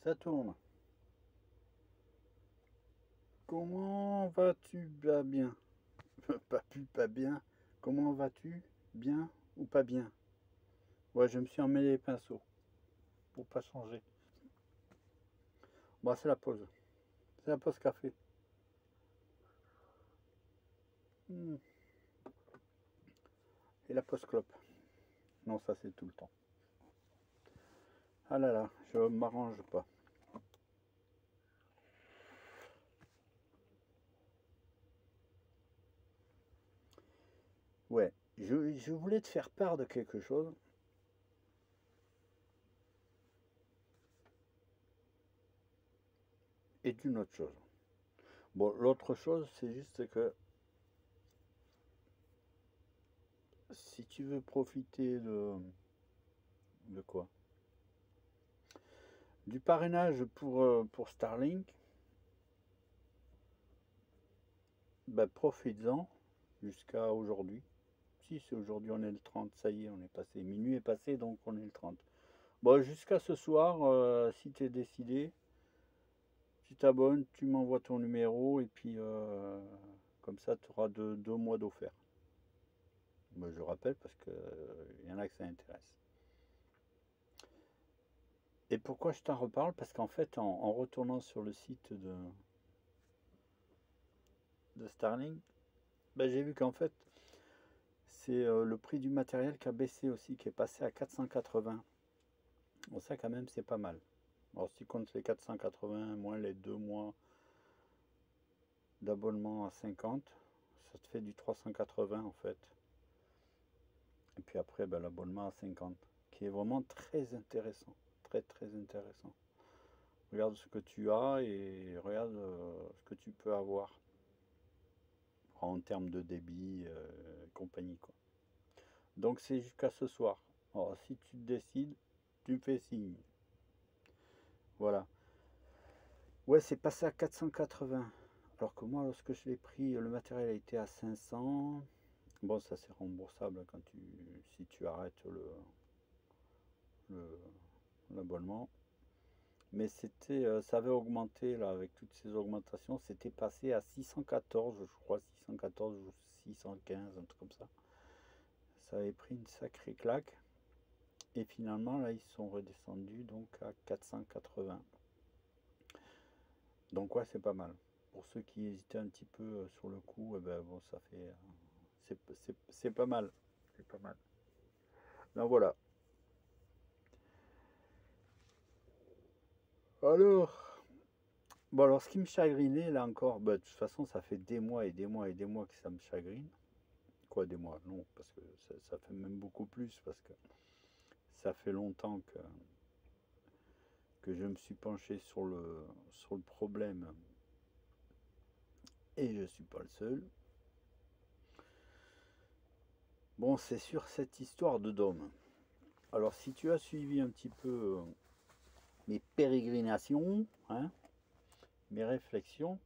Ça tourne. Comment vas-tu? Pas bien. Pas bien. Comment vas-tu? Bien ou pas bien? Ouais, je me suis emmêlé les pinceaux pour pas changer. Bon, c'est la pause. C'est la pause café. Hmm. Et la pause clope. Non, ça c'est tout le temps. Ah là là, je m'arrange pas. Ouais, je voulais te faire part de quelque chose et d'une autre chose. Bon, l'autre chose, c'est juste que si tu veux profiter de quoi? Du parrainage pour Starlink, bah, profites-en jusqu'à aujourd'hui. Si c'est aujourd'hui, on est le 30, ça y est, on est passé. Minuit est passé, donc on est le 30. Bon, jusqu'à ce soir, si tu es décidé, tu t'abonnes, tu m'envoies ton numéro et puis comme ça, tu auras deux mois d'offert. Moi, je rappelle parce que y en a que ça intéresse. Et pourquoi je t'en reparle? Parce qu'en fait, en retournant sur le site de Starlink, bah, j'ai vu qu'en fait, c'est le prix du matériel qui a baissé aussi, qui est passé à 480. Bon, ça, quand même, c'est pas mal. Alors, si tu comptes les 480 moins les 2 mois d'abonnement à 50, ça te fait du 380 en fait. Et puis après, ben, l'abonnement à 50, qui est vraiment très intéressant. Très, très intéressant. Regarde ce que tu as et regarde ce que tu peux avoir en termes de débit et compagnie, quoi. Donc, c'est jusqu'à ce soir. Alors, si tu te décides, tu me fais signe. Voilà. Ouais, c'est passé à 480. Alors que moi, lorsque je l'ai pris, le matériel a été à 500. Bon, ça c'est remboursable quand si tu arrêtes le- l'abonnement. Mais ça avait augmenté là avec toutes ces augmentations. C'était passé à 614, je crois, 614 ou 615, un truc comme ça. Ça avait pris une sacrée claque. Et finalement, là, ils sont redescendus donc à 480. Donc ouais, c'est pas mal. Pour ceux qui hésitaient un petit peu sur le coup, eh ben, bon, ça fait, c'est pas mal. C'est pas mal. Donc voilà. Alors, bon, alors ce qui me chagrinait là encore, bah, de toute façon, ça fait des mois et des mois et des mois que ça me chagrine. Quoi, des mois? Non, parce que ça fait même beaucoup plus, parce que ça fait longtemps que je me suis penché sur le problème et je suis pas le seul. Bon, c'est sur cette histoire de dôme. Alors, si tu as suivi un petit peu mes pérégrinations, hein, mes réflexions,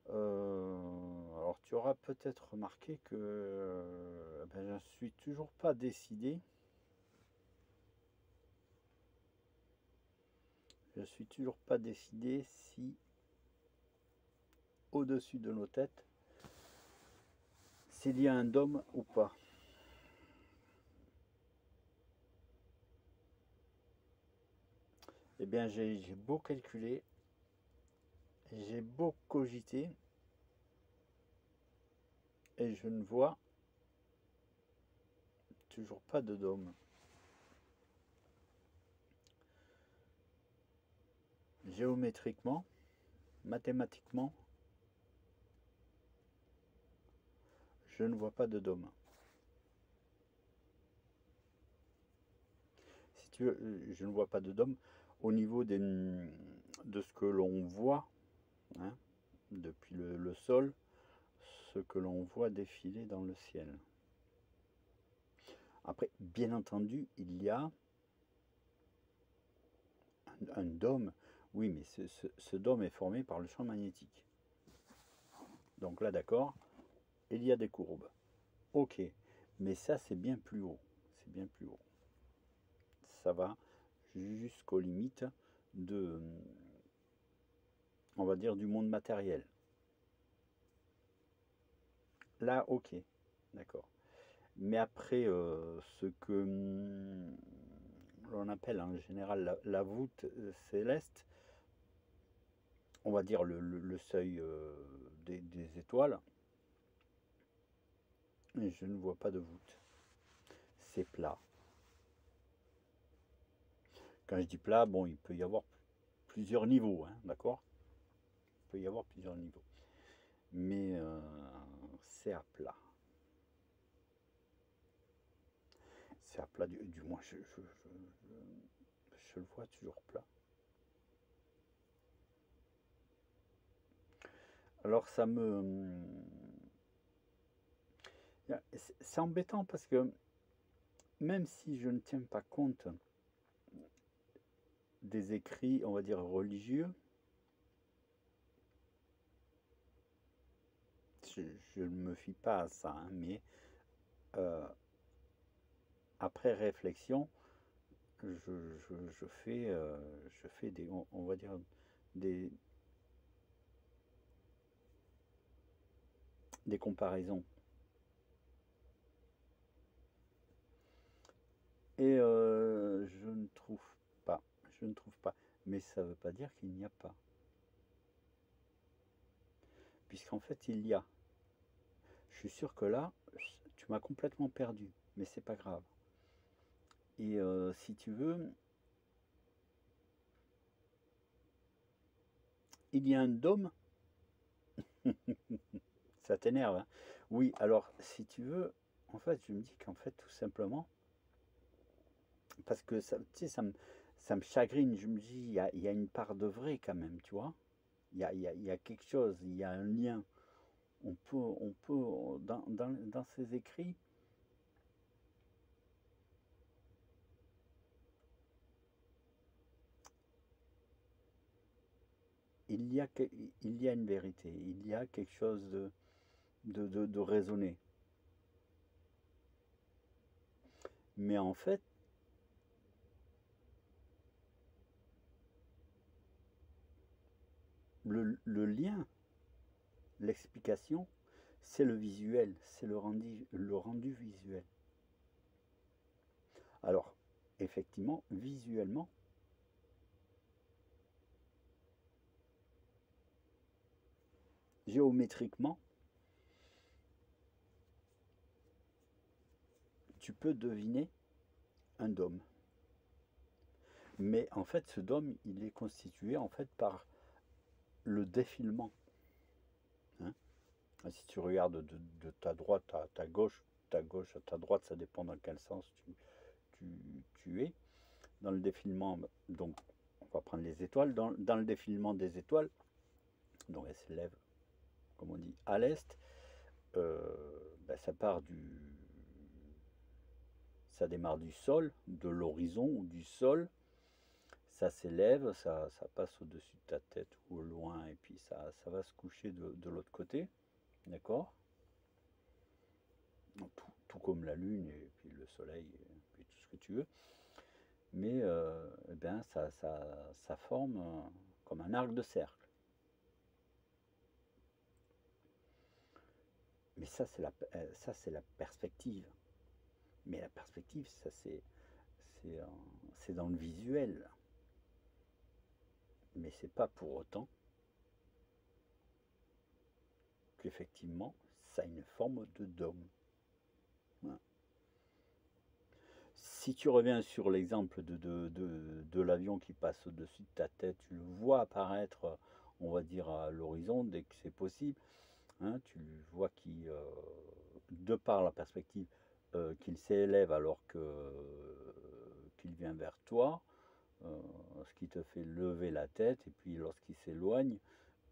alors tu auras peut-être remarqué que ben, je ne suis toujours pas décidé. Je suis toujours pas décidé si au-dessus de nos têtes, s'il y a un dôme ou pas. Eh bien, j'ai beau calculer, j'ai beau cogiter, et je ne vois toujours pas de dôme. Géométriquement, mathématiquement, je ne vois pas de dôme. Si tu veux, je ne vois pas de dôme au niveau de ce que l'on voit, hein, depuis le sol, ce que l'on voit défiler dans le ciel. Après, bien entendu, il y a un dôme. Oui, mais ce dôme est formé par le champ magnétique. Donc là, d'accord, il y a des courbes. Ok, mais ça, c'est bien plus haut. C'est bien plus haut. Ça va jusqu'aux limites de, on va dire, du monde matériel. Là, ok, d'accord. Mais après, ce que l'on appelle en général la voûte céleste, on va dire le seuil des étoiles, et je ne vois pas de voûte. C'est plat. Quand je dis plat, bon, il peut y avoir plusieurs niveaux, hein, d'accord? Il peut y avoir plusieurs niveaux. Mais c'est à plat. C'est à plat, du moins, je le vois toujours plat. Alors ça me... C'est embêtant parce que même si je ne tiens pas compte des écrits, on va dire, religieux, je ne me fie pas à ça, hein, mais euh, après réflexion, je fais des, on va dire, des, des comparaisons. Et je ne trouve pas, je ne trouve pas. Mais ça ne veut pas dire qu'il n'y a pas. Puisqu'en fait, il y a. Je suis sûr que là, tu m'as complètement perdu. Mais c'est pas grave. Et si tu veux, il y a un dôme. Ça t'énerve, hein? Oui, alors, si tu veux, en fait, je me dis qu'en fait, tout simplement, parce que ça, tu sais, ça me chagrine. Je me dis, il y a une part de vrai quand même, tu vois. Il y a quelque chose, il y a un lien. Dans ces écrits, il y a, il y a une vérité, il y a quelque chose de raisonné. Mais en fait, le lien, l'explication, c'est le visuel, c'est le rendu visuel. Alors, effectivement, visuellement, géométriquement, tu peux deviner un dôme. Mais en fait, ce dôme, il est constitué en fait par le défilement, hein. Si tu regardes de ta droite à ta gauche à ta droite, ça dépend dans quel sens tu, tu es. Dans le défilement, donc on va prendre les étoiles. Dans le défilement des étoiles, donc elles s'élèvent, comme on dit, à l'est, ben, ça démarre du sol, de l'horizon ou du sol, ça s'élève, ça passe au-dessus de ta tête ou au loin, et puis ça va se coucher de l'autre côté, d'accord? Tout comme la lune et puis le soleil et puis tout ce que tu veux. Mais eh bien, ça forme comme un arc de cercle. Mais ça, c'est la perspective. Mais la perspective, ça, c'est dans le visuel. Mais c'est pas pour autant qu'effectivement, ça a une forme de dôme. Voilà. Si tu reviens sur l'exemple de l'avion qui passe au-dessus de ta tête, tu le vois apparaître, on va dire, à l'horizon dès que c'est possible. Hein, tu vois qu'il, de par la perspective, qu'il s'élève alors qu'il vient vers toi, ce qui te fait lever la tête, et puis lorsqu'il s'éloigne,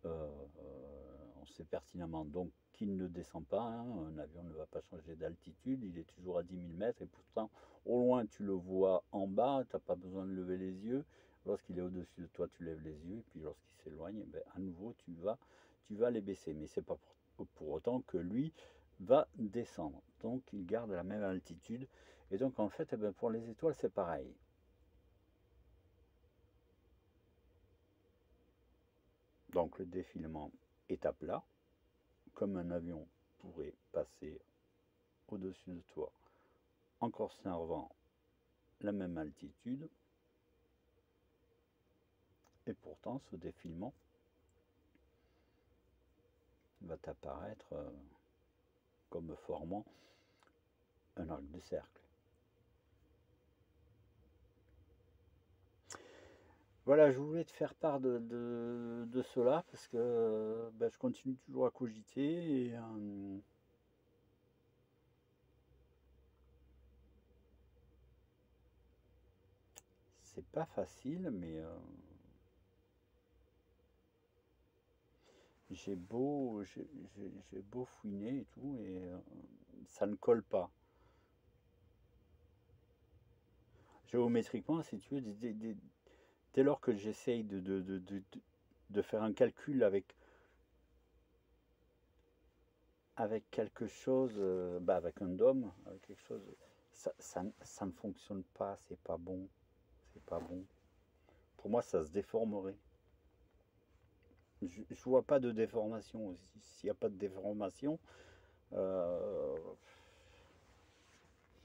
on sait pertinemment donc qu'il ne descend pas, hein. Un avion ne va pas changer d'altitude, il est toujours à 10 000 mètres, et pourtant au loin tu le vois en bas, tu n'as pas besoin de lever les yeux. Lorsqu'il est au-dessus de toi, tu lèves les yeux, et puis lorsqu'il s'éloigne, ben, à nouveau tu vas les baisser. Mais c'est pas pour autant que lui va descendre. Donc il garde la même altitude. Et donc en fait, eh ben, pour les étoiles, c'est pareil. Donc le défilement est à plat, comme un avion pourrait passer au-dessus de toi en conservant la même altitude. Et pourtant, ce défilement va t'apparaître comme formant un arc de cercle. Voilà, je voulais te faire part de cela parce que ben, je continue toujours à cogiter et c'est pas facile, mais j'ai beau fouiner et tout et ça ne colle pas. Géométriquement, si tu veux, dès lors que j'essaye de faire un calcul avec quelque chose, bah avec un dôme, avec quelque chose, ça ne fonctionne pas, c'est pas bon, c'est pas bon. Pour moi, ça se déformerait. Je vois pas de déformation. S'il n'y a pas de déformation, il n'y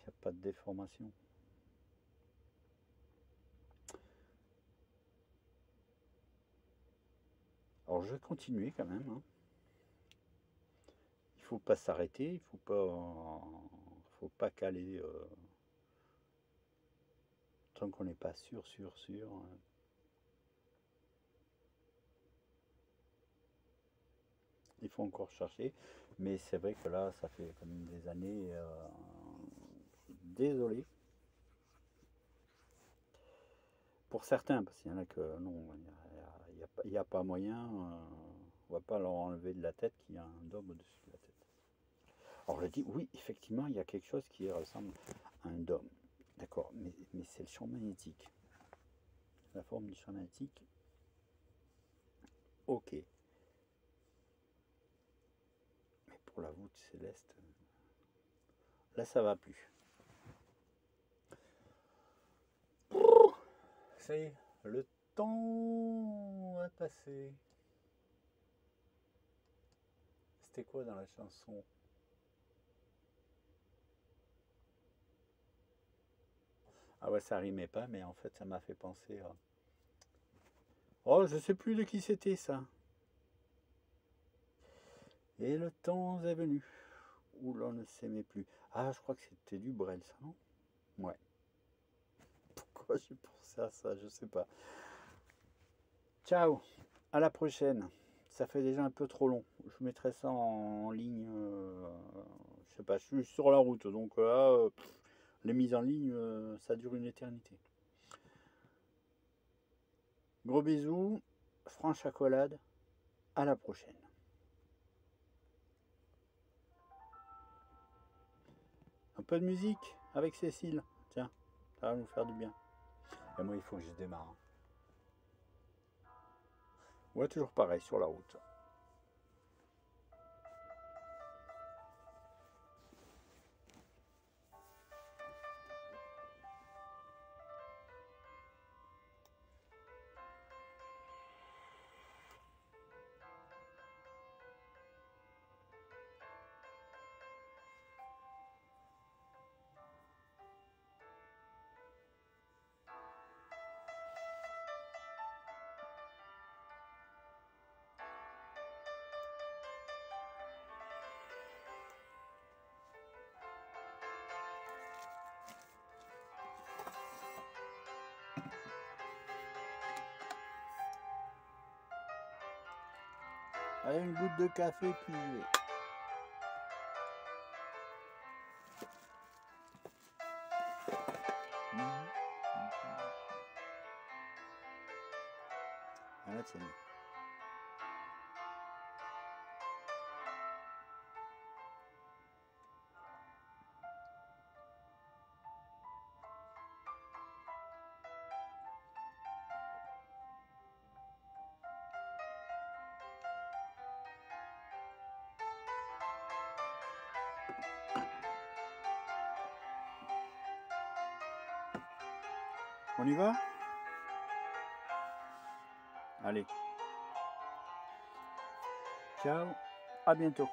a pas de déformation. Alors je vais continuer quand même, hein. Il faut pas s'arrêter, il faut pas caler tant qu'on n'est pas sûr. Il faut encore chercher, mais c'est vrai que là, ça fait quand même des années. Désolé pour certains, parce qu'il y en a que non, il n'y a pas moyen. On va pas leur enlever de la tête qu'il y a un dôme au-dessus de la tête. Alors je dis oui, effectivement, il y a quelque chose qui ressemble à un dôme. D'accord, mais c'est le champ magnétique. La forme du champ magnétique. Ok. Mais pour la voûte céleste, là ça va plus. Ça y est, le temps a passé. C'était quoi dans la chanson? Ah ouais, ça rimait pas, mais en fait ça m'a fait penser à... Oh, je sais plus de qui c'était ça. Et le temps est venu où l'on ne s'aimait plus. Ah, je crois que c'était du Brel, ça, non? Ouais. Pourquoi j'ai pensé à ça? Je sais pas. Ciao, à la prochaine. Ça fait déjà un peu trop long. Je mettrai ça en ligne. Je sais pas, je suis sur la route, donc là, les mises en ligne, ça dure une éternité. Gros bisous, franche accolade, à la prochaine. Un peu de musique avec Cécile, tiens, ça va nous faire du bien. Et moi, il faut que je démarre. Ouais, toujours pareil, sur la route. Allez, une goutte de café, puis je vais. À la tienne. On y va? Allez. ciao, à bientôt.